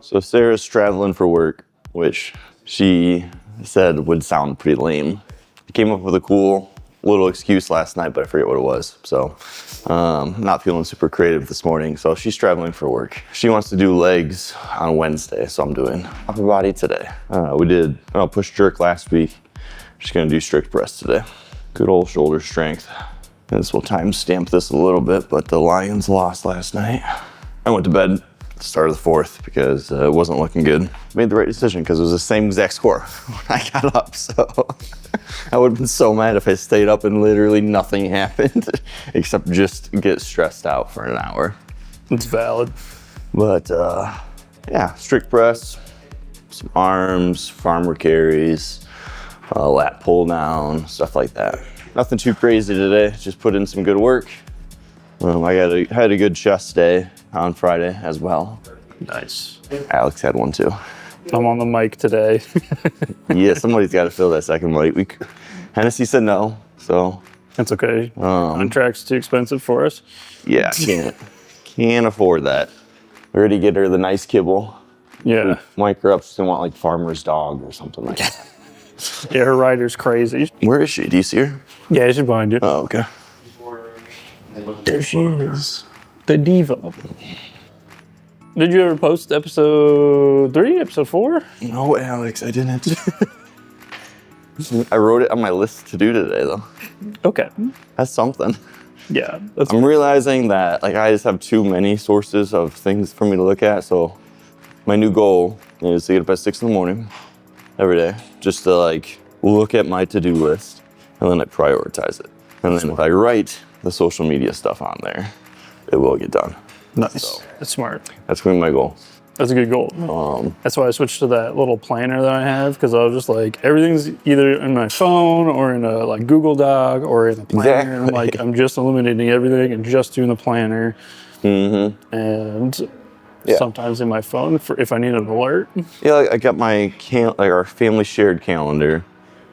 So Sarah's traveling for work, which she said would sound pretty lame. I came up with a cool little excuse last night, but I forget what it was. So not feeling super creative this morning. So she's traveling for work. She wants to do legs on Wednesday, so I'm doing upper body today. We did push jerk last week. Just gonna do strict press today. Good old shoulder strength. And this will timestamp this a little bit, but the Lions lost last night. I went to bed at the start of the fourth because it wasn't looking good. Made the right decision because it was the same exact score when I got up, so I would have been so mad if I stayed up and literally nothing happened except just get stressed out for an hour. It's valid. But yeah, strict press, some arms, farmer carries, lat pull down, stuff like that. Nothing too crazy today, just put in some good work. I had a good chest day on Friday as well. Nice. Alex had one too. I'm on the mic today. Yeah, somebody's got to fill that second mic. Hennessy said no, so. That's okay. Contract's too expensive for us. Yeah, can't afford that. We already get her the nice kibble. Yeah. Mic her up, she's gonna want like farmer's dog or something like that. Yeah, her rider's crazy. Where is she? Do you see her? Yeah, she's behind you. Oh, okay. There she is. The diva. Did you ever post episode 3, episode 4? No, Alex, I didn't. I wrote it on my list to do today, though. Okay. That's something. Yeah. I'm realizing that I just have too many sources of things for me to look at. So my new goal is to get up at 6 in the morning every day, just to look at my to-do list, and then I prioritize it. And then if I write the social media stuff on there, it will get done. Nice. So, that's smart. that's going to be my goal. That's a good goal. That's why I switched to that little planner that I have, because I was just everything's either in my phone or in a Google Doc or in a planner. Exactly. I'm just eliminating everything and just doing the planner. Mm-hmm. And yeah. Sometimes in my phone for if I need an alert. Yeah, I got my our family shared calendar,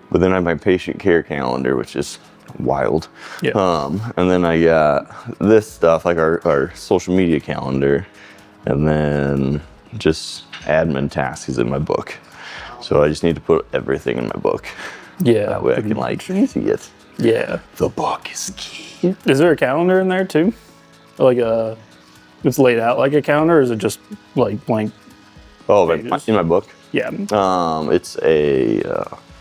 but then I have my patient care calendar, which is wild. Yeah. And then I got this stuff, our social media calendar, and then just admin tasks is in my book. So I just need to put everything in my book. Yeah. That way I can see it. Yeah. The book is key. Is there a calendar in there too? It's laid out like a calendar, or is it just blank? Oh, in my book? Yeah. It's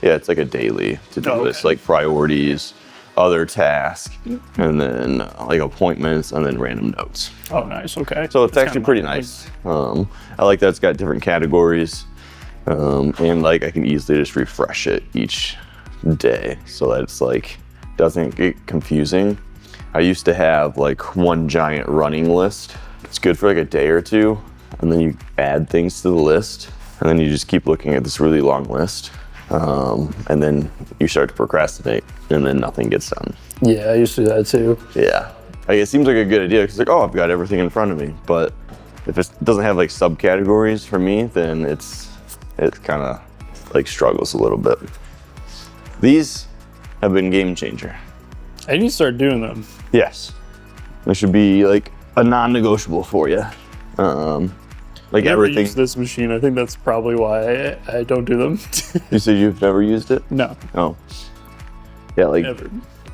it's like a daily to-do list, priorities, other tasks, and then appointments, and then random notes. Oh, nice. Okay. So it's actually pretty nice. I like that it's got different categories, and I can easily just refresh it each day so that it's doesn't get confusing. I used to have one giant running list. It's good for a day or two, and then you add things to the list, and then you just keep looking at this really long list, and then you start to procrastinate, and then nothing gets done. Yeah, I used to do that too. Yeah, it seems like a good idea because I've got everything in front of me, but if it doesn't have subcategories for me, then it kind of struggles a little bit. These have been game changer. I need to start doing them. Yes, they should be a non-negotiable for you. I never everything. use this machine. I think that's probably why I don't do them. You said you've never used it? No. Oh. Yeah, Never.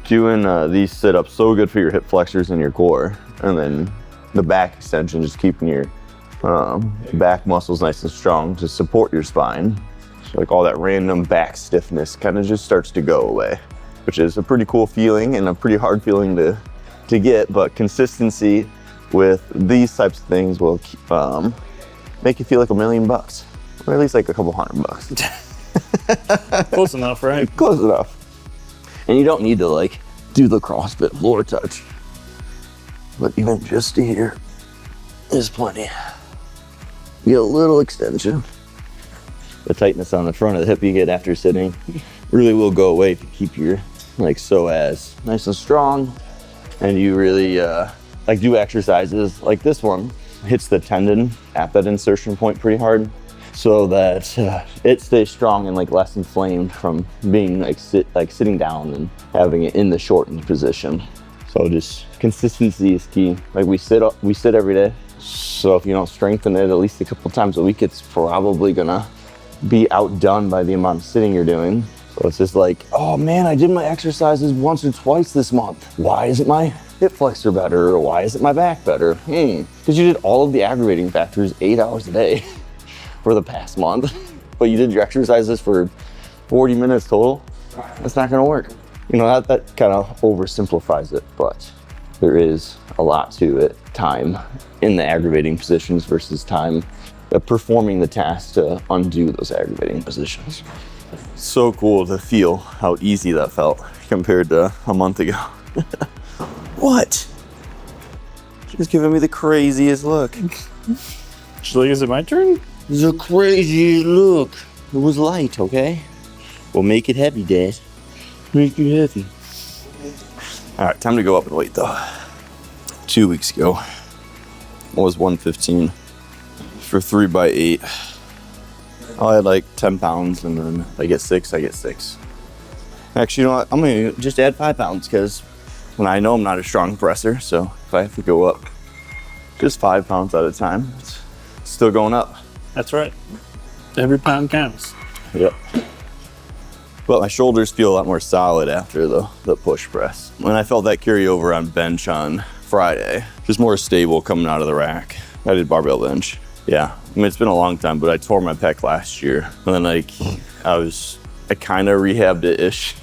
doing these sit-ups so good for your hip flexors and your core, and then the back extension, just keeping your back muscles nice and strong to support your spine. So all that random back stiffness kind of just starts to go away, which is a pretty cool feeling and a pretty hard feeling to get, but consistency with these types of things will make you feel like $1 million, or at least a couple $100. Close enough, right? Close enough. And you don't need to do the CrossFit floor touch, but even just here is plenty. You get a little extension. The tightness on the front of the hip you get after sitting really will go away if you keep your psoas nice and strong, and you really do exercises like this one. Hits the tendon at that insertion point pretty hard, so that it stays strong and less inflamed from being sitting down and having it in the shortened position. So just consistency is key. We sit every day, So if you don't strengthen it at least a couple times a week, it's probably gonna be outdone by the amount of sitting you're doing. So it's just like, oh man, I did my exercises once or twice this month. Why isn't my hip flexor better? Or why isn't my back better? Because you did all of the aggravating factors 8 hours a day for the past month, but you did your exercises for 40 minutes total. That's not gonna work. You know, that kind of oversimplifies it, but there is a lot to it. Time in the aggravating positions versus time performing the task to undo those aggravating positions. So cool to feel how easy that felt compared to a month ago. What? She's giving me the craziest look. She's like, is it my turn? The craziest look. It was light, okay? We'll make it heavy, Dad. Make it heavy. All right, time to go up in weight though. 2 weeks ago, I was 115 for 3x8. I had like 10 pounds, and then I get 6, I get 6. Actually, you know what? I'm gonna just add 5 pounds because when I know I'm not a strong presser, so if I have to go up just 5 pounds at a time, it's still going up. That's right. Every pound counts. Yep. But my shoulders feel a lot more solid after the push press. When I felt that carryover on bench on Friday, just more stable coming out of the rack. I did barbell bench. Yeah, I mean, it's been a long time, but I tore my pec last year. And then like, I kind of rehabbed it-ish.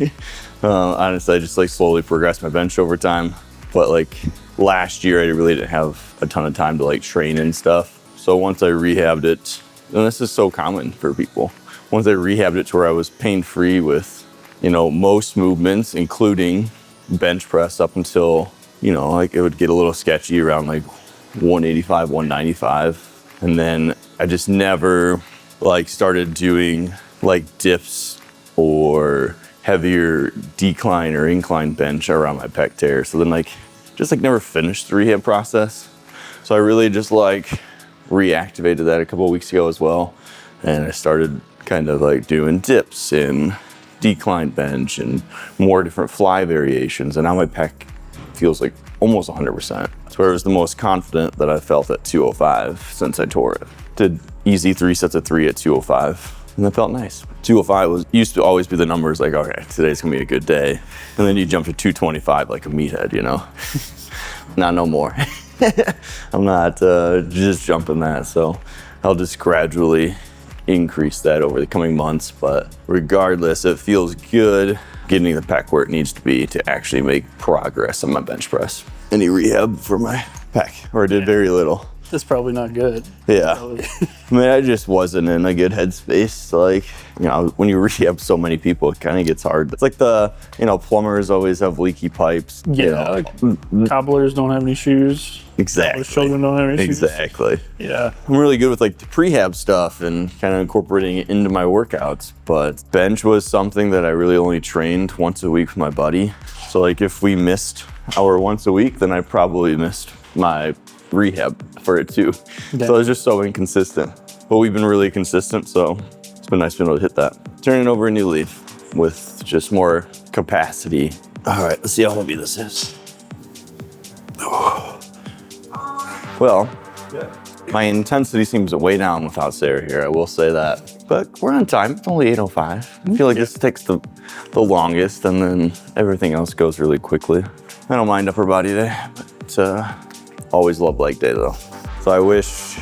Honestly, I just like slowly progressed my bench over time. But like last year, I really didn't have a ton of time to like train and stuff. So once I rehabbed it, and this is so common for people, once I rehabbed it to where I was pain-free with, you know, most movements, including bench press up until, you know, like it would get a little sketchy around like 185, 195. And then I just never like started doing like dips or heavier decline or incline bench around my pec tear. So then like, just like never finished the rehab process. So I really just like reactivated that a couple of weeks ago as well. And I started kind of like doing dips and decline bench and more different fly variations. And now my pec feels like almost 100%. That's where I was the most confident that I felt at 205 since I tore it. Did easy 3 sets of 3 at 205, and that felt nice. 205 used to always be the numbers like, okay, today's gonna be a good day. And then you jump to 225 like a meathead, you know? Not no more. I'm not just jumping that, so I'll just gradually increase that over the coming months. But regardless, it feels good getting the pec where it needs to be to actually make progress on my bench press. Any rehab for my pec, or did very little. That's probably not good. Yeah. I mean, I just wasn't in a good headspace. Like, you know, when you rehab so many people, it kind of gets hard. It's like you know, plumbers always have leaky pipes. Yeah, you know. like cobblers don't have any shoes. Exactly. Children don't have any shoes. Exactly. Yeah. I'm really good with like the prehab stuff and kind of incorporating it into my workouts. But bench was something that I really only trained once a week with my buddy. So like if we missed our once a week, then I probably missed my rehab for it too. Okay. So it's just so inconsistent. But we've been really consistent, so it's been nice being able to hit that. Turning over a new leaf with just more capacity. All right, let's see how heavy this is. Well, my intensity seems way down without Sarah here, I will say that. But we're on time, it's only 8:05. I feel like this takes the longest, and then everything else goes really quickly. I don't mind upper body day, but always love leg day though. So I wish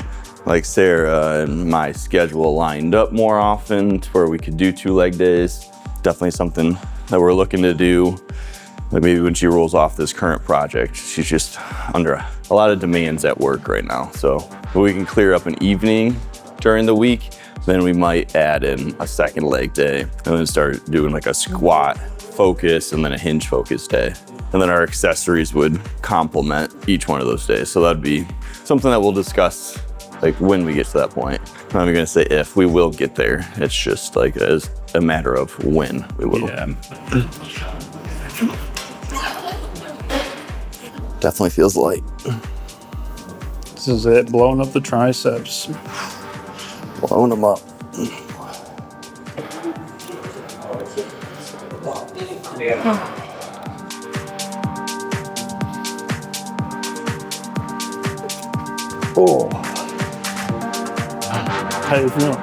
like Sarah and my schedule lined up more often to where we could do 2 leg days. Definitely something that we're looking to do. Like maybe when she rolls off this current project, she's just under a lot of demands at work right now. So if we can clear up an evening during the week, then we might add in a second leg day and then start doing like a squat focus and then a hinge focus day. And then our accessories would complement each one of those days. So that'd be something that we'll discuss like when we get to that point. I'm not even gonna say if, we will get there. It's just like as a matter of when we will. Yeah. Definitely feels light. This is it, blowing up the triceps. Blowing them up. Oh. How you feeling?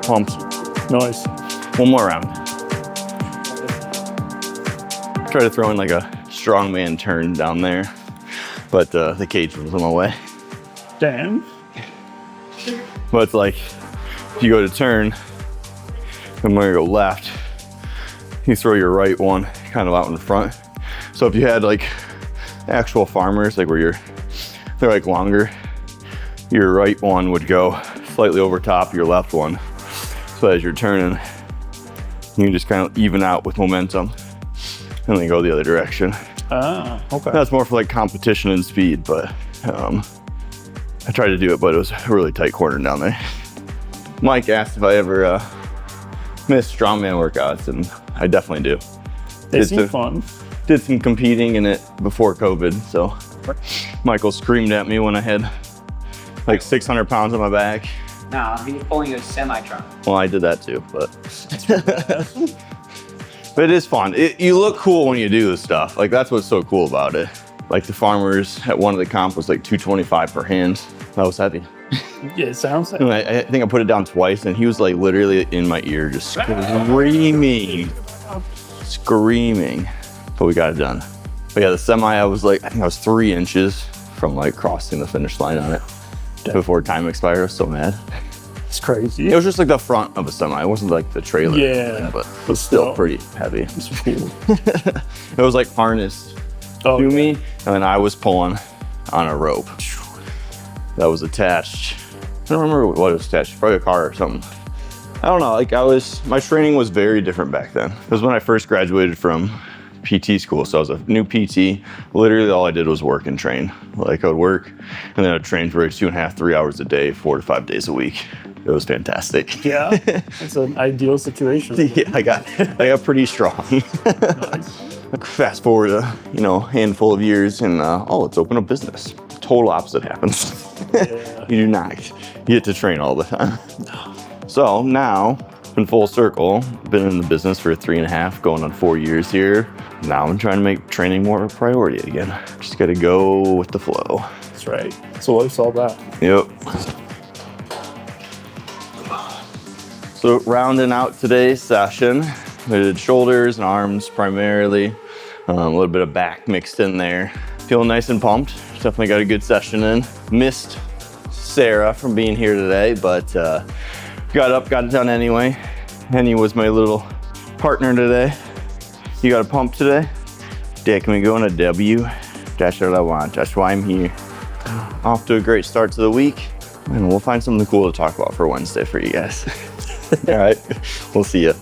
Pumped. Nice. One more round. Try to throw in like a strongman turn down there, but the cage was in my way. Damn. But it's like, if you go to turn, and when you go left, you throw your right one kind of out in the front. So if you had like actual farmers, like where they're like longer, your right one would go slightly over top your left one. So as you're turning, you can just kind of even out with momentum and then go the other direction. Ah, okay. That's more for like competition and speed, but I tried to do it, but it was a really tight corner down there. Mike asked if I ever missed strongman workouts, and I definitely do. They seem fun. Did some competing in it before COVID, so Michael screamed at me when I had like 600 pounds on my back. Nah, he's pulling a semi-truck. Well, I did that too, but but it is fun. You look cool when you do this stuff. Like that's what's so cool about it. Like the farmers at one of the comp was like 225 per hand. That was heavy. Yeah, it sounds like. And I think I put it down twice, and he was like literally in my ear, just screaming. But we got it done. But yeah, the semi, I think I was 3 inches from like crossing the finish line on it. Before time expired, I was so mad. It's crazy. It was just like the front of a semi. It wasn't like the trailer. Yeah. But it was still pretty heavy. It's cool. It was like harnessed to me, and then I was pulling on a rope that was attached. I don't remember what it was attached, probably a car or something. I don't know, like my training was very different back then. It was when I first graduated from PT school, so I was a new PT. Literally all I did was work and train. Like I would work, and then I'd train for 2.5, 3 hours a day, 4 to 5 days a week. It was fantastic. Yeah, it's an ideal situation. Yeah, I got pretty strong. Nice. Fast forward a handful of years, and let's open a business. Total opposite happens. Yeah. You do not get to train all the time. So now, in full circle, been in the business for 3.5, going on 4 years here. Now I'm trying to make training more of a priority again. Just gotta go with the flow. That's right. So life's all that. Yep. So rounding out today's session, we did shoulders and arms primarily. A little bit of back mixed in there. Feeling nice and pumped. Definitely got a good session in. Missed Sarah from being here today, but got it done anyway. Henny was my little partner today. You got a pump today? Yeah, can we go on a W? That's what I want. That's why I'm here. Off to a great start to the week. And we'll find something cool to talk about for Wednesday for you guys. All right, we'll see you.